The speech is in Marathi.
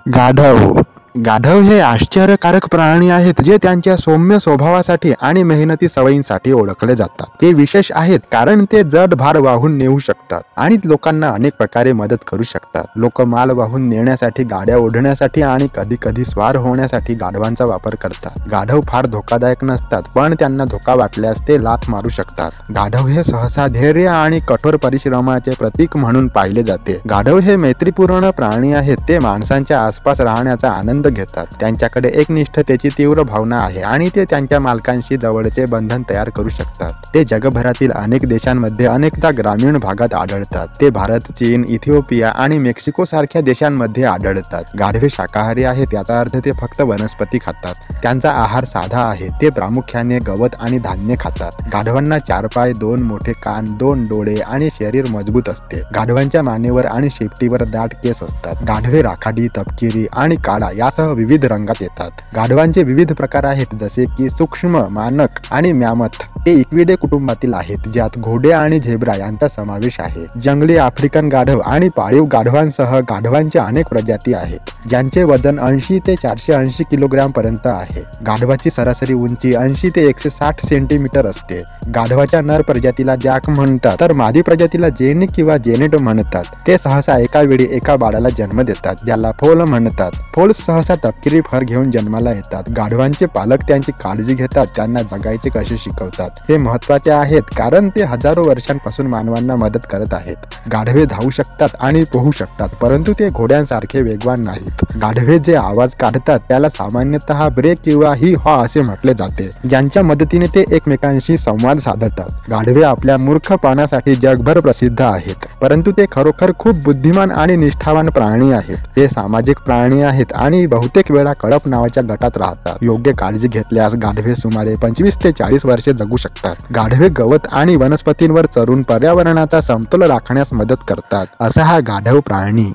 गाढव गाढव हे आश्चर्यकारक प्राणी आहेत जे त्यांच्या सौम्य स्वभावासाठी आणि मेहनती सवयींसाठी ओळखले जातात। ते विशेष आहेत कारण ते जड भार वाहून नेऊ शकतात आणि लोकांना अनेक प्रकारे मदत करू शकतात। लोक माल वाहून नेण्यासाठी, गाड्या ओढण्यासाठी आणि कधी कधी स्वार होण्यासाठी गाढवांचा वापर करतात। गाढव फार धोकादायक नसतात, पण त्यांना धोका वाटल्यास ते लाथ मारू शकतात। गाढव हे सहसा धैर्य आणि कठोर परिश्रमाचे प्रतीक म्हणून पाहिले जाते। गाढव हे मैत्रीपूर्ण प्राणी आहेत। ते माणसांच्या आसपास राहण्याचा आनंद घेतात। त्यांच्याकडे एकनिष्ठतेची तीव्र भावना आहे आणि ते त्यांच्या मालकांशी जवळचे बंधन तयार करू शकतात। ते जगभरातील अनेक देशांमध्ये, अनेकदा ग्रामीण भागात आढळतात। ते भारत, चीन, इथिओपिया आणि मेक्सिको सारख्या देशांमध्ये आढळतात। गाढवे शाकाहारी आहेत, याचा अर्थ ते फक्त वनस्पती खातात। त्यांचा आहार साधा आहे, ते प्रामुख्याने गवत आणि धान्य खातात। गाढवांना 4 पाय, 2 मोठे कान, 2 डोळे आणि शरीर मजबूत असते। गाढवांच्या मानेवर आणि शेपटीवर दाट केस असतात। गाढवे राखाडी, तपकिरी आणि काळा यासह विविध रंगात येतात। गाढवांचे विविध प्रकार आहेत, जसे की सूक्ष्म, मानक आणि मॅमथ। ते इक्विडे कुटुंबातील आहेत, ज्यात घोडे आणि झेब्रा यांचा समावेश आहे। जंगली आफ्रिकन गाढव आणि पाळीव गाढवांसह गाढवांच्या अनेक प्रजाती आहेत, ज्यांचे वजन 80 ते 480 किलोग्रॅम पर्यंत आहे। गाढवाची सरासरी उंची 80 ते 160 सेंटीमीटर असते। गाढवाच्या नर प्रजातीला जॅक म्हणतात, तर मादी प्रजातीला जेनी किंवा जेनेट म्हणतात। ते सहसा एका वेळी एका बाळाला जन्म देतात, ज्याला फोल म्हणतात। फोल्स सहसा तपकिरी फर घेऊन जन्माला येतात। गाढवांचे पालक त्यांची काळजी घेतात, त्यांना जगायचे कसे शिकवतात। हे महत्त्वाचे आहेत कारण ते हजारो वर्षांपासून मानवांना मदत करत आहेत। गाढवे धावू शकतात आणि पोहू शकतात, परंतु ते घोड्यांसारखे वेगवान नाहीत। गाढवे जे आवाज काढतात त्याला सामान्यतः ब्रेक किंवा ही हॉ असे म्हटले जाते, ज्यांच्या मदतीने ते एकमेकांशी संवाद साधतात। गाढवे आपल्या मूर्खपणासाठी जगभर प्रसिद्ध आहेत, परंतु ते खरोखर खूप बुद्धिमान आणि निष्ठावान प्राणी आहेत। ते सामाजिक प्राणी आहेत आणि बहुतेक वेळा कळप नावाच्या गटात राहतात। योग्य काळजी घेतल्यास गाढवे सुमारे 25 ते 40 वर्षे जगू शकतात। गाढवे गवत आणि वनस्पतींवर चरून पर्यावरणाचा समतोल राखण्यास मदत करतात। असा हा गाढव प्राणी